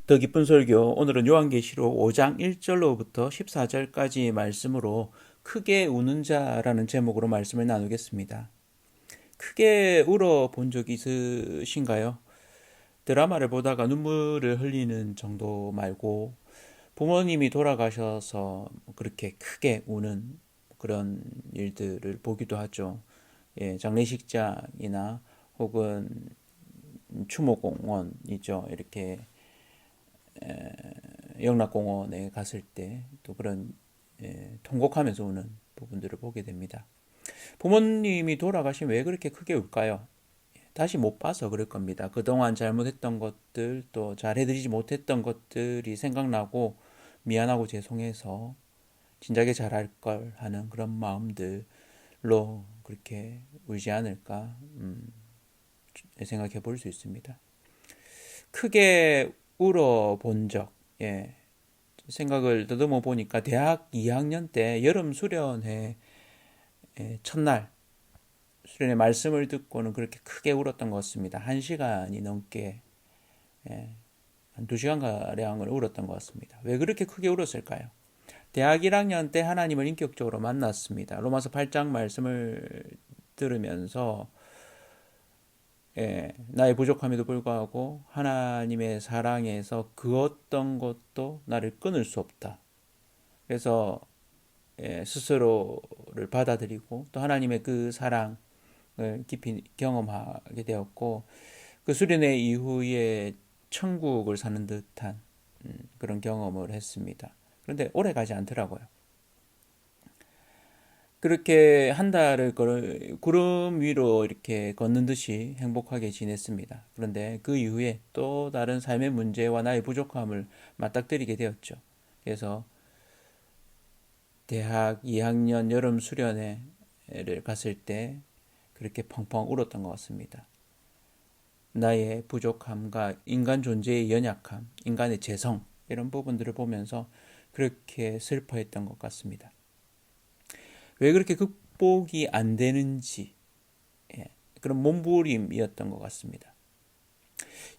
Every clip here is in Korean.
더 기쁜 설교, 오늘은 요한계시록 5장 1절로부터 14절까지 말씀으로 크게 우는 자라는 제목으로 말씀을 나누겠습니다. 크게 울어 본 적 있으신가요? 드라마를 보다가 눈물을 흘리는 정도 말고 부모님이 돌아가셔서 그렇게 크게 우는 그런 일들을 보기도 하죠. 장례식장이나 혹은 추모공원이죠. 이렇게 영락공원에 갔을 때 또 그런 통곡하면서 우는 부분들을 보게 됩니다. 부모님이 돌아가시면 왜 그렇게 크게 울까요? 다시 못 봐서 그럴 겁니다. 그동안 잘못했던 것들 또 잘해드리지 못했던 것들이 생각나고 미안하고 죄송해서 진작에 잘할 걸 하는 그런 마음들로 그렇게 울지 않을까 생각해 볼 수 있습니다. 크게 울어 본 적, 생각을 더듬어 보니까 대학 2학년 때 여름 수련회 첫날 수련회 말씀을 듣고는 그렇게 크게 울었던 것 같습니다. 1시간이 넘게 한 2시간가량을 울었던 것 같습니다. 왜 그렇게 크게 울었을까요? 대학 1학년 때 하나님을 인격적으로 만났습니다. 로마서 8장 말씀을 들으면서 나의 부족함에도 불구하고 하나님의 사랑에서 그 어떤 것도 나를 끊을 수 없다. 그래서 스스로를 받아들이고 또 하나님의 그 사랑을 깊이 경험하게 되었고 그 수련회 이후에 천국을 사는 듯한 그런 경험을 했습니다. 그런데 오래 가지 않더라고요. 그렇게 한 달을 구름 위로 이렇게 걷는 듯이 행복하게 지냈습니다. 그런데 그 이후에 또 다른 삶의 문제와 나의 부족함을 맞닥뜨리게 되었죠. 그래서 대학 2학년 여름 수련회를 갔을 때 그렇게 펑펑 울었던 것 같습니다. 나의 부족함과 인간 존재의 연약함, 인간의 재성 이런 부분들을 보면서 그렇게 슬퍼했던 것 같습니다. 왜 그렇게 극복이 안 되는지 그런 몸부림이었던 것 같습니다.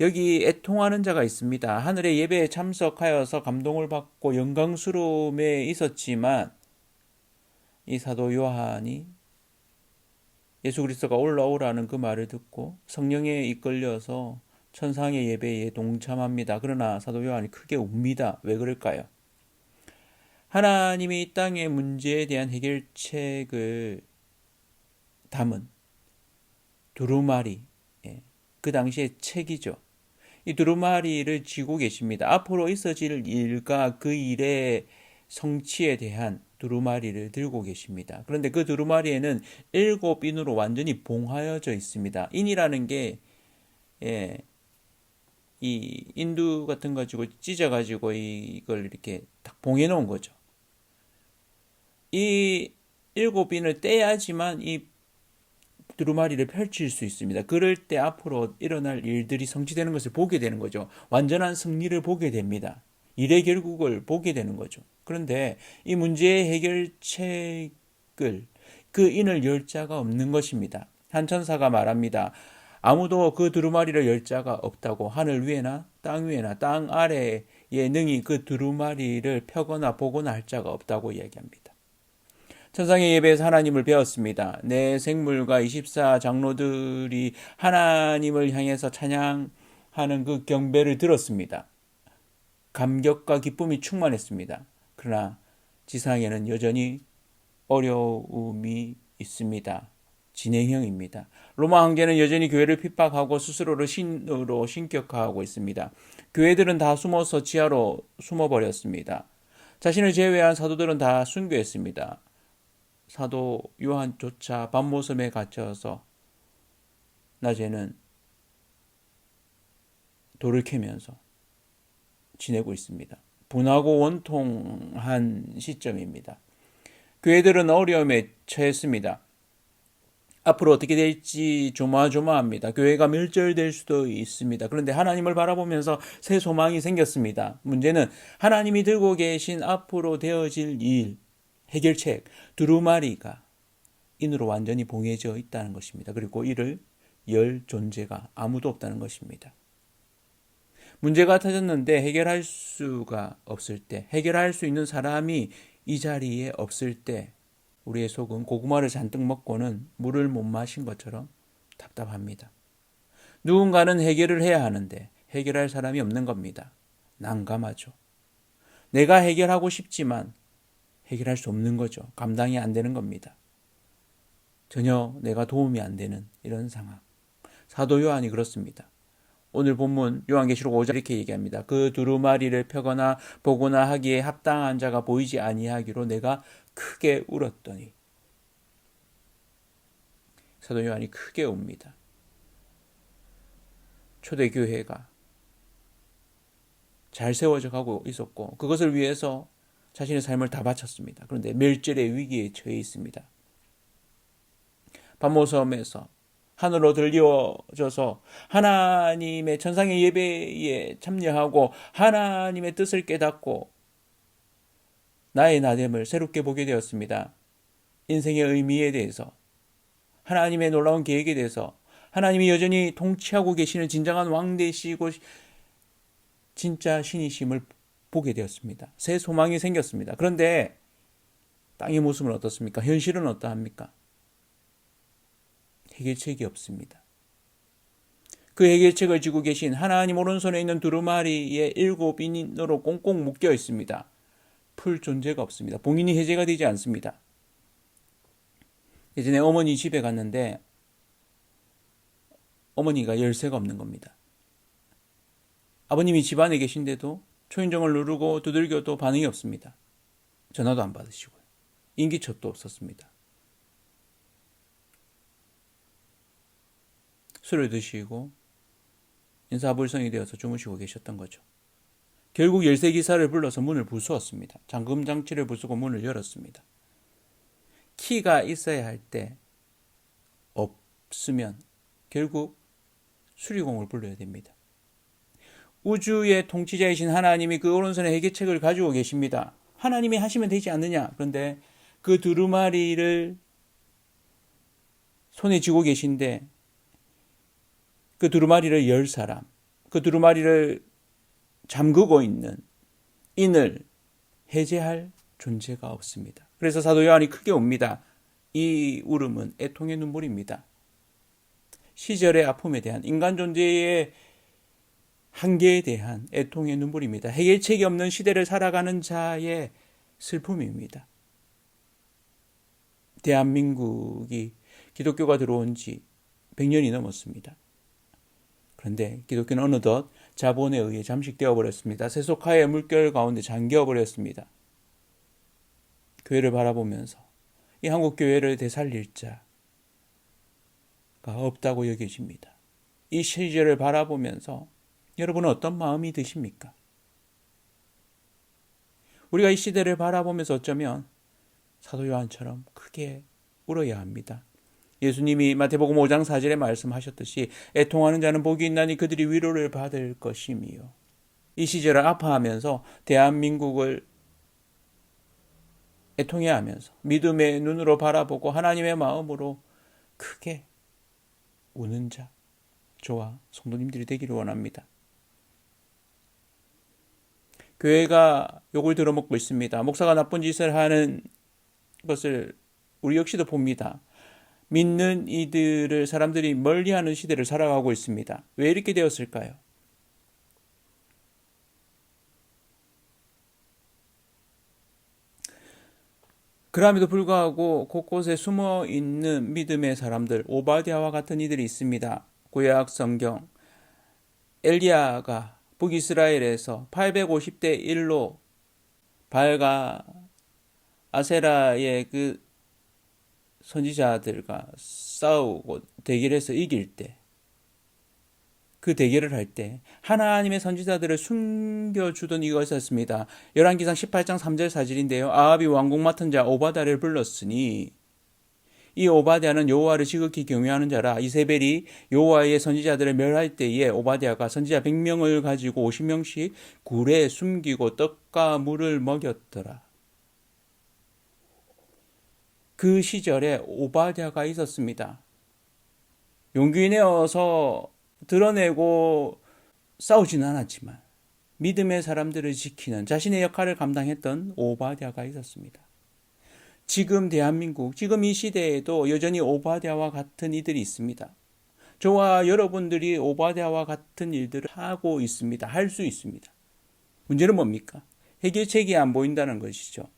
여기 애통하는 자가 있습니다. 하늘의 예배에 참석하여서 감동을 받고 영광스러움에 있었지만 이 사도 요한이 예수 그리스도가 올라오라는 그 말을 듣고 성령에 이끌려서 천상의 예배에 동참합니다. 그러나 사도 요한이 크게 웁니다. 왜 그럴까요? 하나님이 이 땅의 문제에 대한 해결책을 담은 두루마리, 그 당시의 책이죠. 이 두루마리를 쥐고 계십니다. 앞으로 있어질 일과 그 일의 성취에 대한 두루마리를 들고 계십니다. 그런데 그 두루마리에는 7인으로 완전히 봉하여져 있습니다. 인이라는 게 이 인두 같은 거 가지고 찢어가지고 이걸 이렇게 딱 봉해 놓은 거죠. 이 7인을 떼야지만 이 두루마리를 펼칠 수 있습니다. 그럴 때 앞으로 일어날 일들이 성취되는 것을 보게 되는 거죠. 완전한 승리를 보게 됩니다. 일의 결국을 보게 되는 거죠. 그런데 이 문제의 해결책을 그 인을 열 자가 없는 것입니다. 한 천사가 말합니다. 아무도 그 두루마리를 열 자가 없다고. 하늘 위에나 땅 위에나 땅 아래에 능히 그 두루마리를 펴거나 보거나 할 자가 없다고 이야기합니다. 천상의 예배에서 하나님을 배웠습니다. 내 생물과 24 장로들이 하나님을 향해서 찬양하는 그 경배를 들었습니다. 감격과 기쁨이 충만했습니다. 그러나 지상에는 여전히 어려움이 있습니다. 진행형입니다. 로마 황제는 여전히 교회를 핍박하고 스스로를 신으로 신격화하고 있습니다. 교회들은 다 숨어서 지하로 숨어버렸습니다. 자신을 제외한 사도들은 다 순교했습니다. 사도 요한조차 밤모섬에 갇혀서 낮에는 돌을 캐면서 지내고 있습니다. 분하고 원통한 시점입니다. 교회들은 어려움에 처했습니다. 앞으로 어떻게 될지 조마조마합니다. 교회가 멸절될 수도 있습니다. 그런데 하나님을 바라보면서 새 소망이 생겼습니다. 문제는 하나님이 들고 계신 앞으로 되어질 일, 해결책, 두루마리가 인으로 완전히 봉해져 있다는 것입니다. 그리고 이를 열 존재가 아무도 없다는 것입니다. 문제가 터졌는데 해결할 수가 없을 때, 해결할 수 있는 사람이 이 자리에 없을 때 우리의 속은 고구마를 잔뜩 먹고는 물을 못 마신 것처럼 답답합니다. 누군가는 해결을 해야 하는데 해결할 사람이 없는 겁니다. 난감하죠. 내가 해결하고 싶지만 해결할 수 없는 거죠. 감당이 안 되는 겁니다. 전혀 내가 도움이 안 되는 이런 상황. 사도 요한이 그렇습니다. 오늘 본문 요한계시록 5장 이렇게 얘기합니다. 그 두루마리를 펴거나 보거나 하기에 합당한 자가 보이지 아니하기로 내가 크게 울었더니. 사도 요한이 크게 웁니다. 초대교회가 잘 세워져 가고 있었고 그것을 위해서 자신의 삶을 다 바쳤습니다. 그런데 멸절의 위기에 처해 있습니다. 바모섬에서 하늘로 들려져서 하나님의 천상의 예배에 참여하고 하나님의 뜻을 깨닫고 나의 나됨을 새롭게 보게 되었습니다. 인생의 의미에 대해서, 하나님의 놀라운 계획에 대해서, 하나님이 여전히 통치하고 계시는 진정한 왕 되시고 진짜 신이심을 보게 되었습니다. 새 소망이 생겼습니다. 그런데 땅의 모습은 어떻습니까? 현실은 어떠합니까? 해결책이 없습니다. 그 해결책을 쥐고 계신 하나님 오른손에 있는 두루마리에 7인으로 꽁꽁 묶여 있습니다. 풀 존재가 없습니다. 봉인이 해제가 되지 않습니다. 예전에 어머니 집에 갔는데 어머니가 열쇠가 없는 겁니다. 아버님이 집 안에 계신데도 초인종을 누르고 두들겨도 반응이 없습니다. 전화도 안 받으시고요. 인기척도 없었습니다. 술을 드시고 인사불성이 되어서 주무시고 계셨던 거죠. 결국 열쇠기사를 불러서 문을 부수었습니다. 잠금장치를 부수고 문을 열었습니다. 키가 있어야 할 때 없으면 결국 수리공을 불러야 됩니다. 우주의 통치자이신 하나님이 그 오른손에 해결책을 가지고 계십니다. 하나님이 하시면 되지 않느냐. 그런데 그 두루마리를 손에 쥐고 계신데 그 두루마리를 열 사람, 그 두루마리를 잠그고 있는 인을 해제할 존재가 없습니다. 그래서 사도 요한이 크게 웁니다. 이 울음은 애통의 눈물입니다. 시절의 아픔에 대한, 인간 존재의 한계에 대한 애통의 눈물입니다. 해결책이 없는 시대를 살아가는 자의 슬픔입니다. 대한민국이 기독교가 들어온 지 100년이 넘었습니다. 그런데 기독교는 어느덧 자본에 의해 잠식되어 버렸습니다. 세속화의 물결 가운데 잠겨 버렸습니다. 교회를 바라보면서 이 한국 교회를 되살릴 자가 없다고 여겨집니다. 이 시절을 바라보면서 여러분은 어떤 마음이 드십니까? 우리가 이 시대를 바라보면서 어쩌면 사도 요한처럼 크게 울어야 합니다. 예수님이 마태복음 5장 4절에 말씀하셨듯이 애통하는 자는 복이 있나니 그들이 위로를 받을 것이며, 이 시절을 아파하면서 대한민국을 애통해야 하면서 믿음의 눈으로 바라보고 하나님의 마음으로 크게 우는 자, 저와 성도님들이 되기를 원합니다. 교회가 욕을 들어먹고 있습니다. 목사가 나쁜 짓을 하는 것을 우리 역시도 봅니다. 믿는 이들을 사람들이 멀리하는 시대를 살아가고 있습니다. 왜 이렇게 되었을까요? 그럼에도 불구하고 곳곳에 숨어있는 믿음의 사람들, 오바댜와 같은 이들이 있습니다. 구약 성경, 엘리야가 북이스라엘에서 850대 1로 발과 아세라의 그 선지자들과 싸우고 대결해서 이길 때, 그 대결을 할 때 하나님의 선지자들을 숨겨주던 이가 있었습니다. 열왕기상 18장 3절 4절인데요. 아합이 왕궁 맡은 자 오바댜를 불렀으니, 이 오바댜는 여호와를 지극히 경외하는 자라. 이세벨이 여호와의 선지자들을 멸할 때에 오바댜가 선지자 100명을 가지고 50명씩 굴에 숨기고 떡과 물을 먹였더라. 그 시절에 오바댜가 있었습니다. 용기 내어서 드러내고 싸우지는 않았지만 믿음의 사람들을 지키는 자신의 역할을 감당했던 오바댜가 있었습니다. 지금 대한민국, 지금 이 시대에도 여전히 오바댜와 같은 이들이 있습니다. 저와 여러분들이 오바댜와 같은 일들을 하고 있습니다. 할 수 있습니다. 문제는 뭡니까? 해결책이 안 보인다는 것이죠.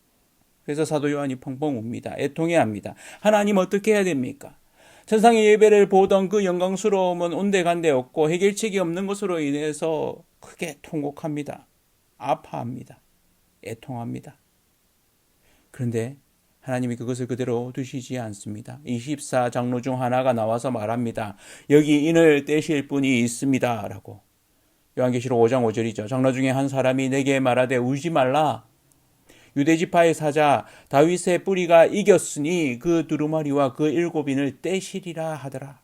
그래서 사도 요한이 펑펑 웁니다. 애통해야 합니다. 하나님 어떻게 해야 됩니까? 천상의 예배를 보던 그 영광스러움은 온데간데 없고 해결책이 없는 것으로 인해서 크게 통곡합니다. 아파합니다. 애통합니다. 그런데 하나님이 그것을 그대로 두시지 않습니다. 24 장로 중 하나가 나와서 말합니다. 여기 인을 떼실 분이 있습니다. 라고. 요한계시록 5장 5절이죠. 장로 중에 한 사람이 내게 말하되 울지 말라. 유대지파의 사자 다윗의 뿌리가 이겼으니 그 두루마리와 그 7인을 떼시리라 하더라.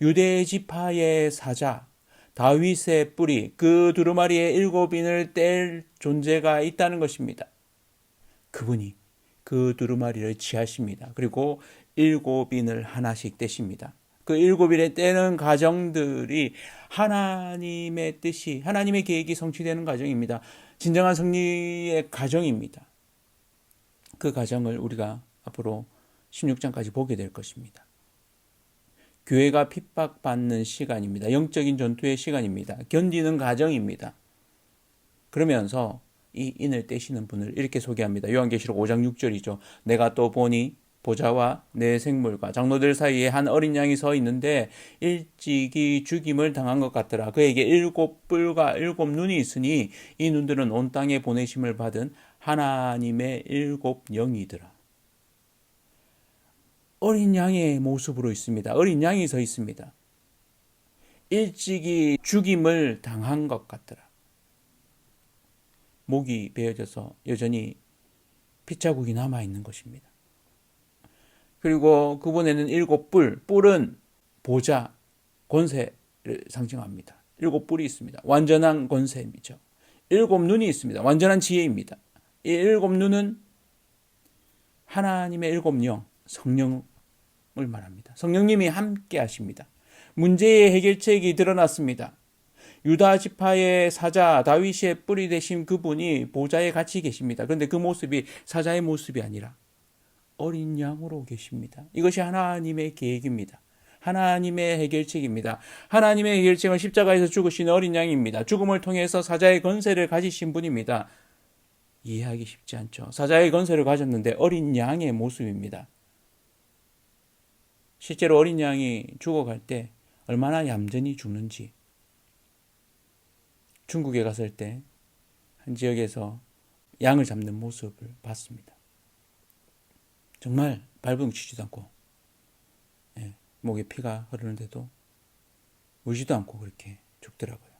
유대지파의 사자 다윗의 뿌리 그 두루마리의 7인을 뗄 존재가 있다는 것입니다. 그분이 그 두루마리를 취하십니다. 그리고 7인을 하나씩 떼십니다. 그 7인을 떼는 과정들이 하나님의 뜻이, 하나님의 계획이 성취되는 과정입니다. 진정한 승리의 과정입니다. 그 과정을 우리가 앞으로 16장까지 보게 될 것입니다. 교회가 핍박받는 시간입니다. 영적인 전투의 시간입니다. 견디는 과정입니다. 그러면서 이 인을 떼시는 분을 이렇게 소개합니다. 요한계시록 5장 6절이죠. 내가 또 보니 보좌와 내 생물과 장로들 사이에 한 어린 양이 서 있는데 일찍이 죽임을 당한 것 같더라. 그에게 7뿔과 7눈이 있으니 이 눈들은 온 땅에 보내심을 받은 하나님의 7영이더라. 어린 양의 모습으로 있습니다. 어린 양이 서 있습니다. 일찍이 죽임을 당한 것 같더라. 목이 베어져서 여전히 핏자국이 남아있는 것입니다. 그리고 그분에는 7뿔, 뿔은 보좌, 권세를 상징합니다. 7뿔이 있습니다. 완전한 권세이죠. 7눈이 있습니다. 완전한 지혜입니다. 이 7눈은 하나님의 7영, 성령을 말합니다. 성령님이 함께 하십니다. 문제의 해결책이 드러났습니다. 유다 지파의 사자 다윗의 뿌리 되신 그분이 보좌에 같이 계십니다. 그런데 그 모습이 사자의 모습이 아니라 어린 양으로 계십니다. 이것이 하나님의 계획입니다. 하나님의 해결책입니다. 하나님의 해결책은 십자가에서 죽으신 어린 양입니다. 죽음을 통해서 사자의 권세를 가지신 분입니다. 이해하기 쉽지 않죠. 사자의 권세를 가졌는데 어린 양의 모습입니다. 실제로 어린 양이 죽어갈 때 얼마나 얌전히 죽는지 중국에 갔을 때 한 지역에서 양을 잡는 모습을 봤습니다. 정말 발버둥치지도 않고 목에 피가 흐르는데도 울지도 않고 그렇게 죽더라고요.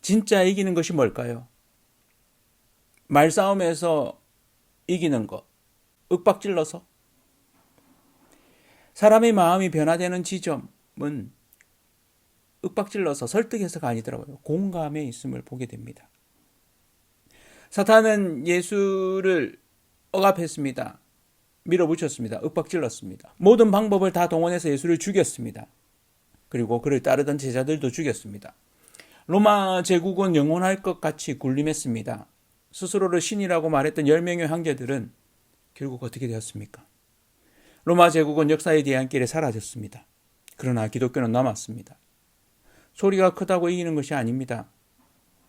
진짜 이기는 것이 뭘까요? 말싸움에서 이기는 것, 윽박질러서 사람의 마음이 변화되는 지점은 윽박질러서 설득해서가 아니더라고요. 공감에 있음을 보게 됩니다. 사탄은 예수를 억압했습니다. 밀어붙였습니다. 윽박질렀습니다. 모든 방법을 다 동원해서 예수를 죽였습니다. 그리고 그를 따르던 제자들도 죽였습니다. 로마 제국은 영원할 것 같이 군림했습니다. 스스로를 신이라고 말했던 10명의 황제들은 결국 어떻게 되었습니까? 로마 제국은 역사의 뒤안길에 사라졌습니다. 그러나 기독교는 남았습니다. 소리가 크다고 이기는 것이 아닙니다.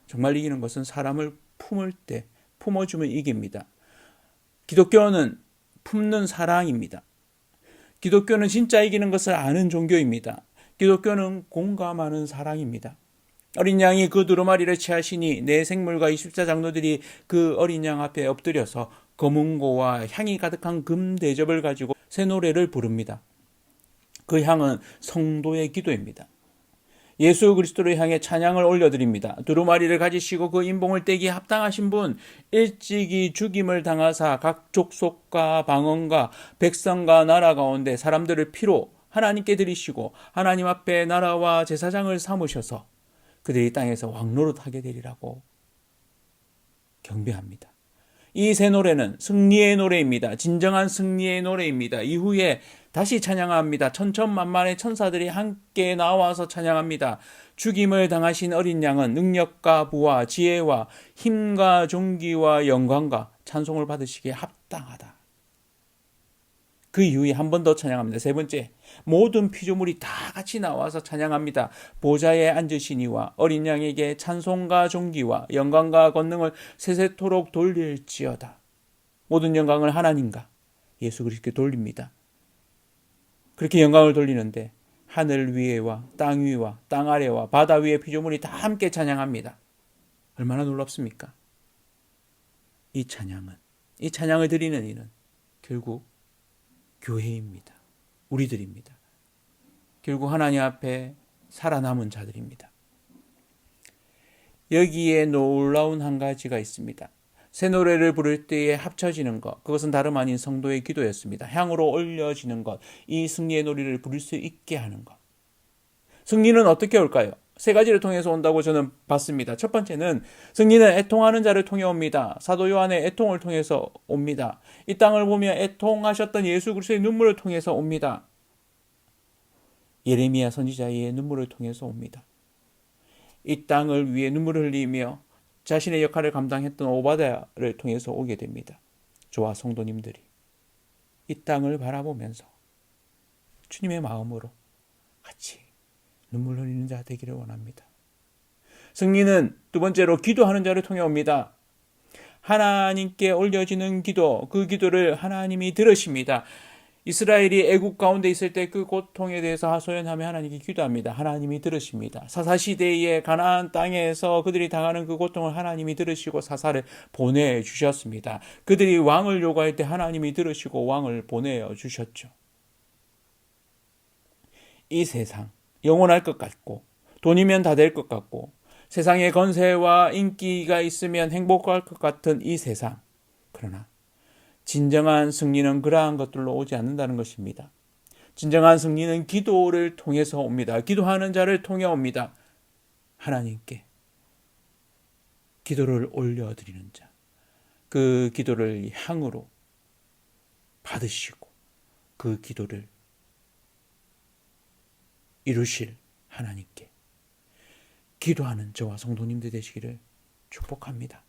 정말 이기는 것은 사람을 품을 때, 품어주면 이깁니다. 기독교는 품는 사랑입니다. 기독교는 진짜 이기는 것을 아는 종교입니다. 기독교는 공감하는 사랑입니다. 어린 양이 그 두루마리를 취하시니 내 생물과 24 장로들이 그 어린 양 앞에 엎드려서 검은고와 향이 가득한 금 대접을 가지고 새 노래를 부릅니다. 그 향은 성도의 기도입니다. 예수 그리스도를 향해 찬양을 올려드립니다. 두루마리를 가지시고 그 인봉을 떼기에 합당하신 분, 일찍이 죽임을 당하사 각 족속과 방언과 백성과 나라 가운데 사람들을 피로 하나님께 드리시고 하나님 앞에 나라와 제사장을 삼으셔서 그들이 땅에서 왕노릇하게 되리라고 경배합니다. 이 새 노래는 승리의 노래입니다. 진정한 승리의 노래입니다. 이후에 다시 찬양합니다. 천천만만의 천사들이 함께 나와서 찬양합니다. 죽임을 당하신 어린 양은 능력과 부와 지혜와 힘과 존귀와 영광과 찬송을 받으시기에 합당하다. 그 이후에 한 번 더 찬양합니다. 세 번째, 모든 피조물이 다 같이 나와서 찬양합니다. 보좌에 앉으시니와 어린 양에게 찬송과 존귀와 영광과 권능을 세세토록 돌릴지어다. 모든 영광을 하나님과 예수 그리스도께 돌립니다. 그렇게 영광을 돌리는데 하늘 위에와 땅 위와 땅 아래와 바다 위의 피조물이 다 함께 찬양합니다. 얼마나 놀랍습니까? 이 찬양을 드리는 이는 결국 교회입니다. 우리들입니다. 결국 하나님 앞에 살아남은 자들입니다. 여기에 놀라운 한 가지가 있습니다. 새 노래를 부를 때에 합쳐지는 것, 그것은 다름 아닌 성도의 기도였습니다. 향으로 올려지는 것, 이 승리의 노래를 부를 수 있게 하는 것. 승리는 어떻게 올까요? 세 가지를 통해서 온다고 저는 봤습니다. 첫 번째는 승리는 애통하는 자를 통해 옵니다. 사도 요한의 애통을 통해서 옵니다. 이 땅을 보며 애통하셨던 예수 그리스도의 눈물을 통해서 옵니다. 예레미야 선지자의 눈물을 통해서 옵니다. 이 땅을 위해 눈물을 흘리며 자신의 역할을 감당했던 오바댜를 통해서 오게 됩니다. 저와 성도님들이 이 땅을 바라보면서 주님의 마음으로 같이 눈물 흘리는 자 되기를 원합니다. 승리는 두 번째로 기도하는 자를 통해 옵니다. 하나님께 올려지는 기도, 그 기도를 하나님이 들으십니다. 이스라엘이 애국 가운데 있을 때 그 고통에 대해서 하소연하며 하나님께 기도합니다. 하나님이 들으십니다. 사사시대의 가나안 땅에서 그들이 당하는 그 고통을 하나님이 들으시고 사사를 보내주셨습니다. 그들이 왕을 요구할 때 하나님이 들으시고 왕을 보내주셨죠. 이 세상 영원할 것 같고 돈이면 다 될 것 같고 세상에 건세와 인기가 있으면 행복할 것 같은 이 세상, 그러나 진정한 승리는 그러한 것들로 오지 않는다는 것입니다. 진정한 승리는 기도를 통해서 옵니다. 기도하는 자를 통해 옵니다. 하나님께 기도를 올려드리는 자, 그 기도를 향으로 받으시고 그 기도를 이루실 하나님께 기도하는 저와 성도님들 되시기를 축복합니다.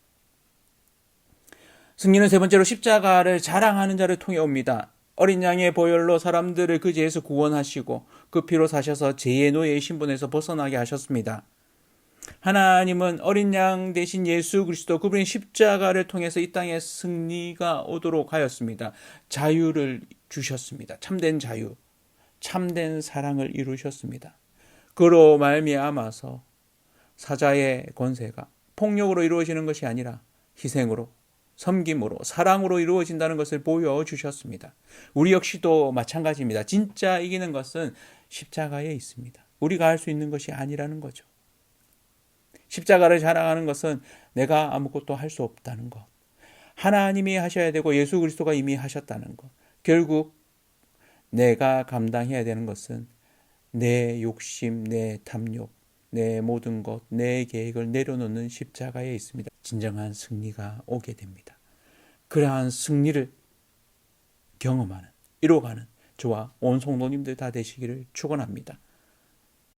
승리는 세 번째로 십자가를 자랑하는 자를 통해 옵니다. 어린 양의 보혈로 사람들을 그 죄에서 구원하시고 그 피로 사셔서 죄의 노예의 신분에서 벗어나게 하셨습니다. 하나님은 어린 양 대신 예수 그리스도, 그분의 십자가를 통해서 이 땅에 승리가 오도록 하였습니다. 자유를 주셨습니다. 참된 자유, 참된 사랑을 이루셨습니다. 그로 말미암아서 사자의 권세가 폭력으로 이루어지는 것이 아니라 희생으로, 섬김으로, 사랑으로 이루어진다는 것을 보여주셨습니다. 우리 역시도 마찬가지입니다. 진짜 이기는 것은 십자가에 있습니다. 우리가 할 수 있는 것이 아니라는 거죠. 십자가를 자랑하는 것은 내가 아무것도 할 수 없다는 것, 하나님이 하셔야 되고 예수 그리스도가 이미 하셨다는 것, 결국 내가 감당해야 되는 것은 내 욕심, 내 탐욕, 내 모든 것, 내 계획을 내려놓는 십자가에 있습니다. 진정한 승리가 오게 됩니다. 그러한 승리를 경험하는, 이뤄가는 저와 온 성도님들 다 되시기를 축원합니다.